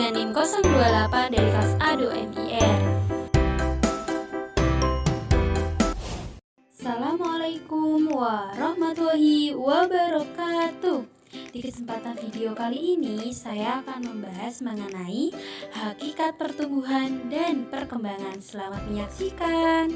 dengan NIM 028 dari kelas A2MIR. Assalamualaikum warahmatullahi wabarakatuh. Di kesempatan video kali ini, saya akan membahas mengenai hakikat pertumbuhan dan perkembangan. Selamat menyaksikan.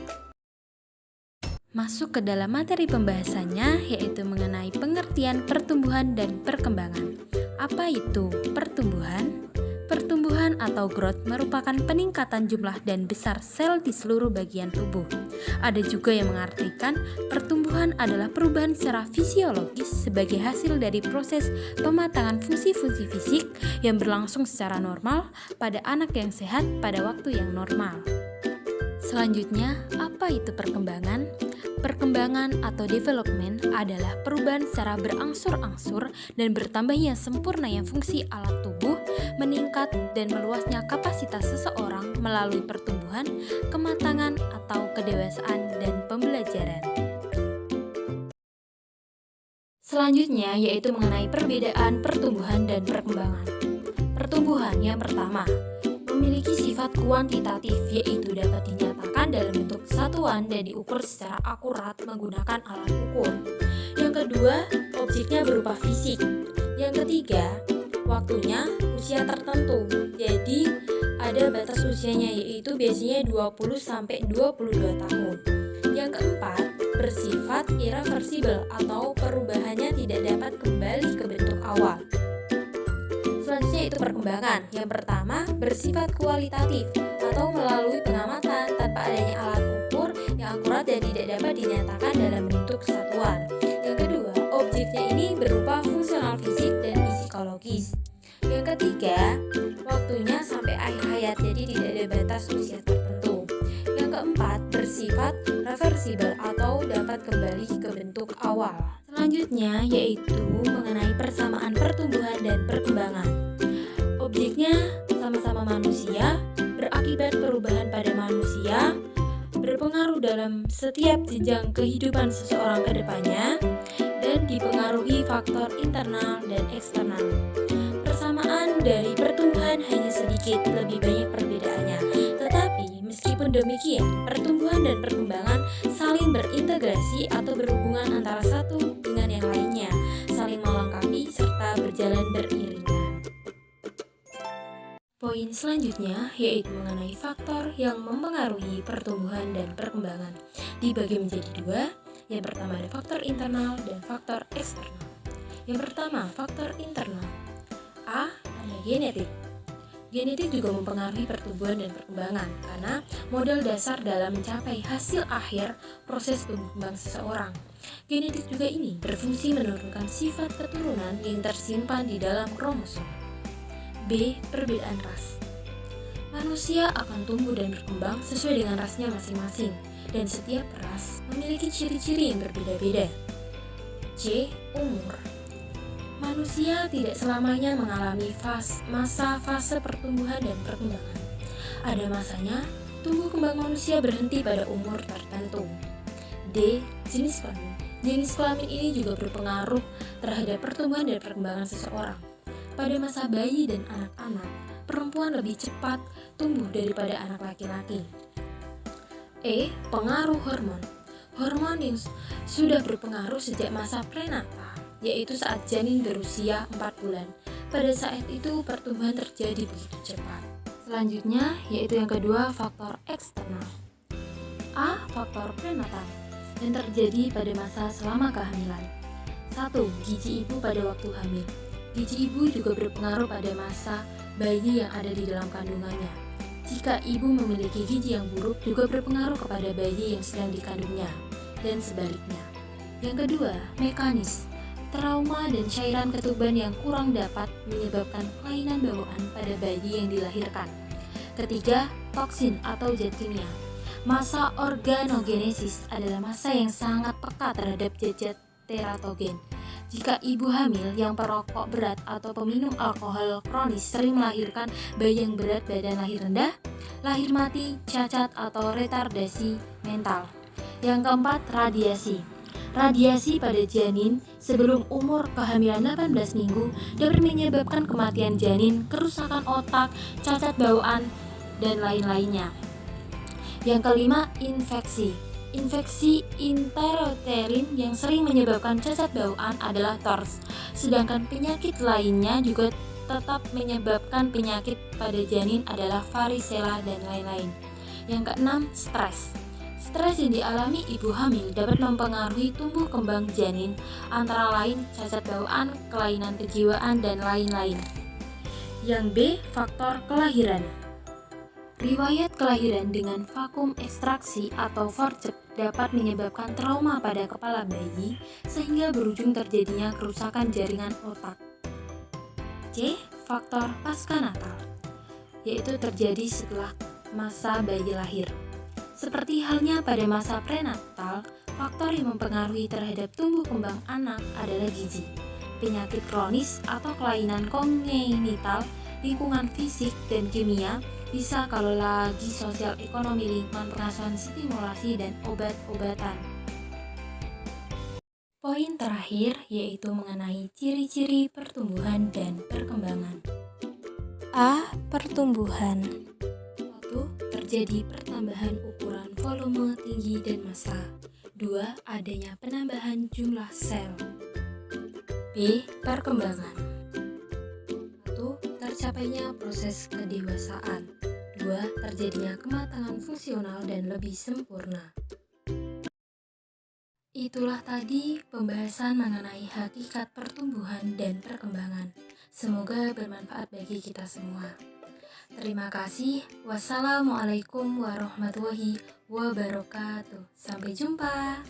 Masuk ke dalam materi pembahasannya, yaitu mengenai pengertian pertumbuhan dan perkembangan. Apa itu pertumbuhan? Pertumbuhan atau growth merupakan peningkatan jumlah dan besar sel di seluruh bagian tubuh. Ada juga yang mengartikan pertumbuhan adalah perubahan secara fisiologis sebagai hasil dari proses pematangan fungsi-fungsi fisik yang berlangsung secara normal pada anak yang sehat pada waktu yang normal. Selanjutnya, apa itu perkembangan? Perkembangan atau development adalah perubahan secara berangsur-angsur dan bertambahnya sempurnanya fungsi alat tubuh, meningkat dan meluasnya kapasitas seseorang melalui pertumbuhan, kematangan atau kedewasaan dan pembelajaran. Selanjutnya yaitu mengenai perbedaan pertumbuhan dan perkembangan. Pertumbuhan yang pertama memiliki sifat kuantitatif, yaitu dapat dinyatakan dalam bentuk satuan dan diukur secara akurat menggunakan alat ukur. Yang kedua, objeknya berupa fisik. Yang ketiga, waktunya usia tertentu. Jadi, ada batas usianya, yaitu biasanya 20-22 tahun. Yang keempat, bersifat irreversibel atau perubahannya tidak dapat kembali ke bentuk awal. Selanjutnya itu perkembangan. Yang pertama, bersifat kualitatif atau melalui pengamatan tanpa adanya alat ukur yang akurat dan tidak dapat dinyatakan dalam bentuk satuan. Yang kedua, objeknya ini berupa fungsional fisik dan psikologis. Yang ketiga, waktunya sampai akhir hayat, jadi tidak ada batas usia tertentu. Yang keempat, bersifat reversibel atau dapat kembali ke bentuk awal. Selanjutnya yaitu mengenai persamaan pertumbuhan dan perkembangan. Objeknya sama-sama manusia, berakibat perubahan pada manusia, berpengaruh dalam setiap jenjang kehidupan seseorang ke depannya, dan dipengaruhi faktor internal dan eksternal. Persamaan dari pertumbuhan hanya sedikit, lebih banyak perbedaannya. Tetapi meskipun demikian, pertumbuhan dan perkembangan saling berintegrasi atau berhubungan antara satu dengan yang lainnya, saling melengkapi serta berjalan beriringan. Poin selanjutnya yaitu mengenai faktor yang mempengaruhi pertumbuhan dan perkembangan. Dibagi menjadi dua. Yang pertama ada faktor internal dan faktor eksternal. Yang pertama, faktor internal. A. Ada genetik. Genetik juga mempengaruhi pertumbuhan dan perkembangan karena modal dasar dalam mencapai hasil akhir proses tumbuh kembang seseorang. Genetik juga ini berfungsi menurunkan sifat keturunan yang tersimpan di dalam kromosom. B. Perbedaan ras. Manusia akan tumbuh dan berkembang sesuai dengan rasnya masing-masing, dan setiap ras memiliki ciri-ciri yang berbeda-beda. C. Umur. Manusia tidak selamanya mengalami masa fase pertumbuhan dan perkembangan. Ada masanya tumbuh kembang manusia berhenti pada umur tertentu. D. Jenis kelamin. Jenis kelamin ini juga berpengaruh terhadap pertumbuhan dan perkembangan seseorang. Pada masa bayi dan anak-anak, perempuan lebih cepat tumbuh daripada anak laki-laki. E. Pengaruh hormon. Hormon yang sudah berpengaruh sejak masa prenatal, yaitu saat janin berusia 4 bulan. Pada saat itu pertumbuhan terjadi begitu cepat. Selanjutnya yaitu yang kedua, faktor eksternal. A. Faktor prenatal yang terjadi pada masa selama kehamilan. 1. Gizi ibu pada waktu hamil. Gizi ibu juga berpengaruh pada masa bayi yang ada di dalam kandungannya. Jika ibu memiliki gizi yang buruk juga berpengaruh kepada bayi yang sedang dikandungnya, dan sebaliknya. Yang kedua, mekanis. Trauma dan cairan ketuban yang kurang dapat menyebabkan kelainan bawaan pada bayi yang dilahirkan. Ketiga, toksin atau zat kimia. Masa organogenesis adalah masa yang sangat peka terhadap zat teratogen. Jika ibu hamil yang perokok berat atau peminum alkohol kronis sering melahirkan bayi yang berat badan lahir rendah, lahir mati, cacat, atau retardasi mental. Yang keempat, radiasi. Radiasi pada janin sebelum umur kehamilan 18 minggu dapat menyebabkan kematian janin, kerusakan otak, cacat bawaan, dan lain-lainnya. Yang kelima, infeksi. Infeksi intrauterin yang sering menyebabkan cacat bawaan adalah TORS. Sedangkan penyakit lainnya juga tetap menyebabkan penyakit pada janin adalah varicella dan lain-lain. Yang keenam, stres. Stres yang dialami ibu hamil dapat mempengaruhi tumbuh kembang janin, antara lain cacat bawaan, kelainan kejiwaan, dan lain-lain. Yang B, faktor kelahiran. Riwayat kelahiran dengan vakum ekstraksi atau forceps dapat menyebabkan trauma pada kepala bayi sehingga berujung terjadinya kerusakan jaringan otak. C, faktor pasca-natal, yaitu terjadi setelah masa bayi lahir. Seperti halnya pada masa prenatal, faktor yang mempengaruhi terhadap tumbuh kembang anak adalah gizi, penyakit kronis atau kelainan kongenital, lingkungan fisik dan kimia, bisa kalau lagi sosial ekonomi, lingkungan pengasuhan, stimulasi, dan obat-obatan. Poin terakhir yaitu mengenai ciri-ciri pertumbuhan dan perkembangan. A. Pertumbuhan. 1. Terjadi pertambahan ukuran volume, tinggi, dan massa. 2. Adanya penambahan jumlah sel. B. Perkembangan. 1. Tercapainya proses kedewasaan. 2. Terjadinya kematangan fungsional dan lebih sempurna. Itulah tadi pembahasan mengenai hakikat pertumbuhan dan perkembangan. Semoga bermanfaat bagi kita semua. Terima kasih. Wassalamualaikum warahmatullahi wabarakatuh. Sampai jumpa.